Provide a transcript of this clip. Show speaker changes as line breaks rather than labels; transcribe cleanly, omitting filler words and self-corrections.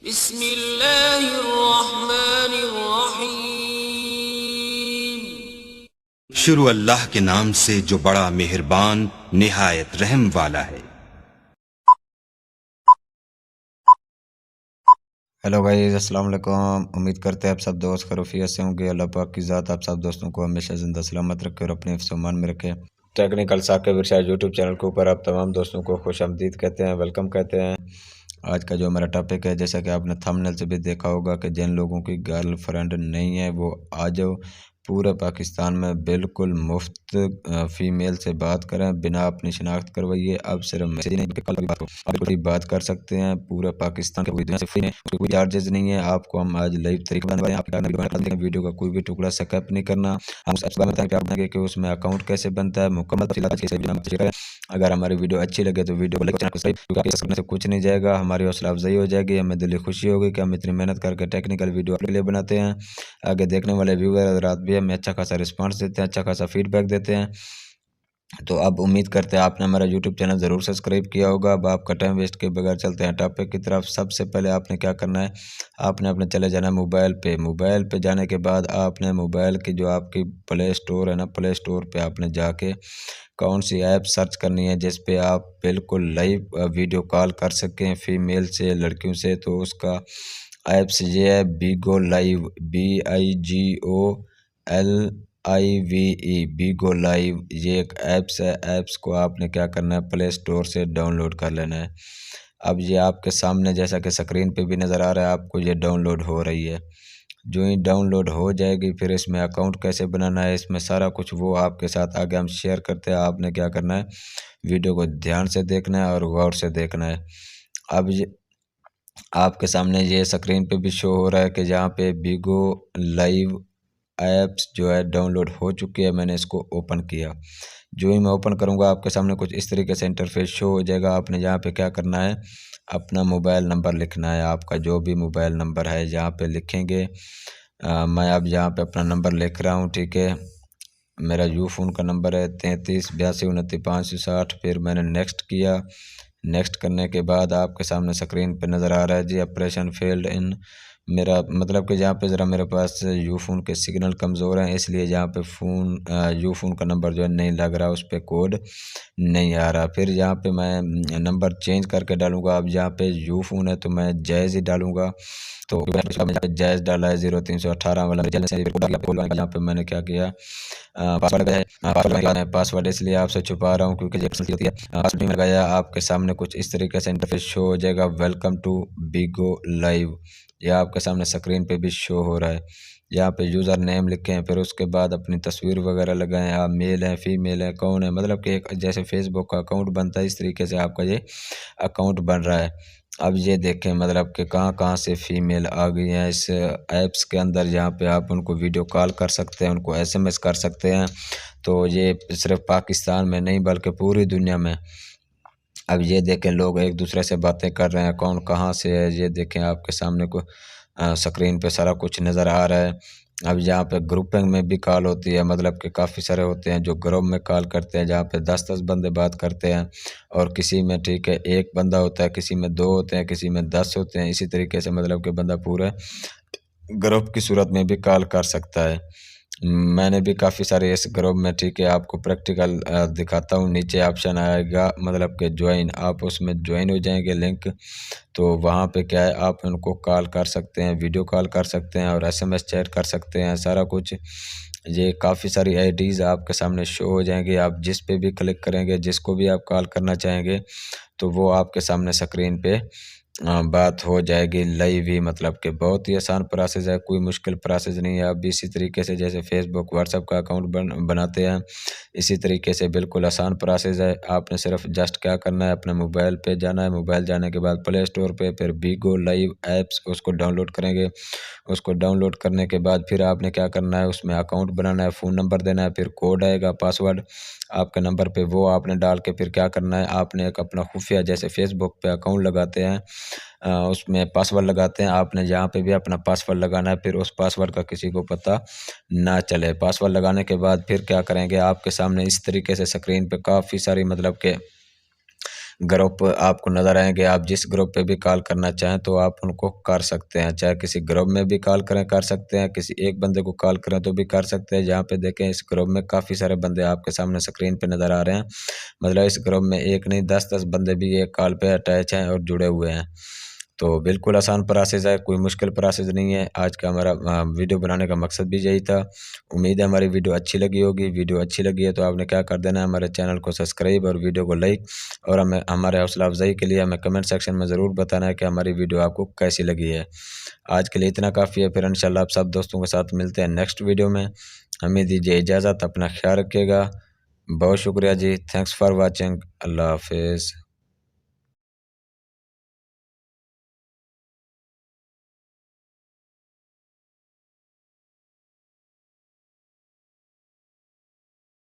बिस्मिल्लाहिर्रहमानिर्रहीम।
शुरू अल्लाह के नाम से जो बड़ा मेहरबान निहायत रहम वाला है।
हेलो गाइस, अस्सलाम वालेकुम। उम्मीद करते हैं आप सब दोस्त खैरियत से होंगे। अल्लाह पाक की ज़ात आप सब दोस्तों को हमेशा ज़िंदा सलामत रखे और अपने हिफ्ज़-ओ-अमान में रखे। टेक्निकल साकिब इरशाद यूट्यूब चैनल के ऊपर आप तमाम दोस्तों को खुशामदीद कहते हैं, वेलकम कहते हैं। आज का जो हमारा टॉपिक है, जैसा कि आपने थंबनेल से भी देखा होगा कि जिन लोगों की गर्लफ्रेंड नहीं है वो आ जाओ, पूरे पाकिस्तान में बिल्कुल मुफ्त फ़ीमेल से बात करें, बिना अपनी शनाख्त करवाइए। अब सिर्फ मैसेज नहीं कॉल की बात हो, आप कोई बात कर सकते हैं पूरे पाकिस्तान के, पूरी दुनिया से फ्री है, कोई चार्जेस नहीं है। आपको हम आज लाइव तरीका बताने वाले हैं। आप वीडियो का कोई भी टुकड़ा स्किप नहीं करना। हम उस बताएंगे कि उसमें अकाउंट कैसे बनता है, मुकम्मल तफसीलात। अगर हमारी वीडियो अच्छी लगे तो वीडियो को लाइक चैनल को सब्सक्राइब करने से कुछ नहीं जाएगा, हमारी हौसला अफजाई हो जाएगी, हमें दिली खुशी होगी कि हम इतनी मेहनत करके टेक्निकल वीडियो आपके लिए बनाते हैं। आगे देखने वाले व्यूअर रात भी हमें अच्छा खासा रिस्पांस देते हैं, अच्छा खासा फीडबैक देते हैं। तो अब उम्मीद करते हैं आपने हमारा यूट्यूब चैनल ज़रूर सब्सक्राइब किया होगा। अब आपका टाइम वेस्ट के बगैर चलते हैं टॉपिक की तरफ। सबसे पहले आपने क्या करना है, आपने अपने चले जाना है मोबाइल पे। मोबाइल पे जाने के बाद आपने मोबाइल की जो आपकी प्ले स्टोर है ना, प्ले स्टोर पे आपने जाके कौन सी ऐप सर्च करनी है जिस पे आप बिल्कुल लाइव वीडियो कॉल कर सकें फीमेल से, लड़कियों से। तो उसका ऐप्स ये है बीगो लाइव, BIGOLIVE, बीगो लाइव। ये एक ऐप्स है। ऐप्स को आपने क्या करना है, प्ले स्टोर से डाउनलोड कर लेना है। अब ये आपके सामने जैसा कि स्क्रीन पे भी नज़र आ रहा है आपको, ये डाउनलोड हो रही है। जो ही डाउनलोड हो जाएगी फिर इसमें अकाउंट कैसे बनाना है, इसमें सारा कुछ वो आपके साथ आगे हम शेयर करते हैं। आपने क्या करना है, वीडियो को ध्यान से देखना है और गौर से देखना है। अब ये आपके सामने ये स्क्रीन पे भी शो हो रहा है कि जहाँ पे बीगो लाइव ऐप्स जो है डाउनलोड हो चुकी है। मैंने इसको ओपन किया। जो ही मैं ओपन करूँगा आपके सामने कुछ इस तरीके से इंटरफेस शो हो जाएगा। आपने यहाँ पे क्या करना है, अपना मोबाइल नंबर लिखना है। आपका जो भी मोबाइल नंबर है यहाँ पे लिखेंगे। मैं अब यहाँ पे अपना नंबर लिख रहा हूँ, ठीक है। मेरा यूफ़ोन का नंबर है 33 82 29 560। फिर मैंने नेक्स्ट किया। नेक्स्ट करने के बाद आपके सामने स्क्रीन पे नज़र आ रहा है जी ऑपरेशन फेल्ड इन। मेरा मतलब कि जहाँ पे ज़रा मेरे पास यूफ़ोन के सिग्नल कमज़ोर हैं, इसलिए जहाँ पे यूफ़ोन का नंबर जो है नहीं लग रहा, उस पर कोड नहीं आ रहा। फिर यहाँ पे मैं नंबर चेंज करके डालूँगा। अब जहाँ पे यूफ़ोन है तो मैं जायज़ ही डालूँगा। तो जायज़ डाला है 0318 वाला। यहाँ पे मैंने क्या किया, पासवर्ड इसलिए आपसे छुपा रहा हूँ क्योंकि ये पर्सनल होती है। पासवर्ड नहीं लगाया। आपके सामने कुछ इस तरीके से इंटरफेस शो हो जाएगा, वेलकम टू बीगो लाइव। ये आपके सामने स्क्रीन पे भी शो हो रहा है। यहाँ पे यूज़र नेम लिखें, फिर उसके बाद अपनी तस्वीर वगैरह लगाएं। आप मेल हैं, फीमेल हैं, कौन है, मतलब कि एक जैसे फेसबुक का अकाउंट बनता है इस तरीके से आपका ये अकाउंट बन रहा है। अब ये देखें मतलब कि कहाँ कहाँ से फ़ीमेल आ गई हैं इस ऐप्स के अंदर, जहाँ पे आप उनको वीडियो कॉल कर सकते हैं, उनको SMS कर सकते हैं। तो ये सिर्फ पाकिस्तान में नहीं बल्कि पूरी दुनिया में। अब ये देखें लोग एक दूसरे से बातें कर रहे हैं, कौन कहाँ से है। ये देखें आपके सामने को स्क्रीन पे सारा कुछ नज़र आ रहा है। अब यहाँ पे ग्रुपिंग में भी कॉल होती है, मतलब कि काफ़ी सारे होते हैं जो ग्रुप में कॉल करते हैं, जहाँ पे 10-10 बंदे बात करते हैं। और किसी में ठीक है एक बंदा होता है, किसी में 2 होते हैं, किसी में 10 होते हैं। इसी तरीके से मतलब कि बंदा पूरे ग्रुप की सूरत में भी कॉल कर सकता है। मैंने भी काफ़ी सारे इस ग्रुप में, ठीक है, आपको प्रैक्टिकल दिखाता हूँ। नीचे ऑप्शन आएगा मतलब कि ज्वाइन, आप उसमें ज्वाइन हो जाएंगे लिंक। तो वहाँ पे क्या है, आप उनको कॉल कर सकते हैं, वीडियो कॉल कर सकते हैं और SMS चैट कर सकते हैं, सारा कुछ। ये काफ़ी सारी IDs आपके सामने शो हो जाएंगी। आप जिस पे भी क्लिक करेंगे, जिसको भी आप कॉल करना चाहेंगे, तो वो आपके सामने स्क्रीन पे बात हो जाएगी लाइव ही। मतलब कि बहुत ही आसान प्रोसेस है, कोई मुश्किल प्रोसेस नहीं है। आप भी इसी तरीके से जैसे फेसबुक व्हाट्सएप का अकाउंट बनाते हैं, इसी तरीके से बिल्कुल आसान प्रोसेस है। आपने सिर्फ जस्ट क्या करना है, अपने मोबाइल पे जाना है। मोबाइल जाने के बाद प्ले स्टोर पे फिर बीगो लाइव ऐप्स उसको डाउनलोड करेंगे। उसको डाउनलोड करने के बाद फिर आपने क्या करना है, उसमें अकाउंट बनाना है, फ़ोन नंबर देना है, फिर कोड आएगा, पासवर्ड आपके नंबर पे, वो आपने डाल के फिर क्या करना है, आपने एक अपना खुफिया जैसे फेसबुक पे अकाउंट लगाते हैं उसमें पासवर्ड लगाते हैं, आपने यहाँ पे भी अपना पासवर्ड लगाना है। फिर उस पासवर्ड का किसी को पता ना चले। पासवर्ड लगाने के बाद फिर क्या करेंगे, आपके सामने इस तरीके से स्क्रीन पे काफ़ी सारी मतलब के ग्रुप आपको नज़र आएंगे। आप जिस ग्रुप पे भी कॉल करना चाहें तो आप उनको कर सकते हैं, चाहे किसी ग्रुप में भी कॉल करें कर सकते हैं, किसी एक बंदे को कॉल करें तो भी कर सकते हैं। यहाँ पे देखें इस ग्रुप में काफ़ी सारे बंदे आपके सामने स्क्रीन पे नज़र आ रहे हैं। मतलब इस ग्रुप में एक नहीं 10-10 बंदे भी एक कॉल पे अटैच हैं और जुड़े हुए हैं। तो बिल्कुल आसान प्रोसेस है, कोई मुश्किल प्रोसेस नहीं है। आज का हमारा वीडियो बनाने का मकसद भी यही था। उम्मीद है हमारी वीडियो अच्छी लगी होगी। वीडियो अच्छी लगी है तो आपने क्या कर देना है, हमारे चैनल को सब्सक्राइब और वीडियो को लाइक, और हमें हमारे हौसला अफजाई के लिए हमें कमेंट सेक्शन में ज़रूर बताना है कि हमारी वीडियो आपको कैसी लगी है। आज के लिए इतना काफ़ी है, फिर इंशाल्लाह आप सब दोस्तों के साथ मिलते हैं नेक्स्ट वीडियो में। हमें दीजिए इजाज़त, अपना ख्याल रखिएगा। बहुत शुक्रिया जी, थैंक्स फॉर वॉचिंग। अल्लाह हाफिज़।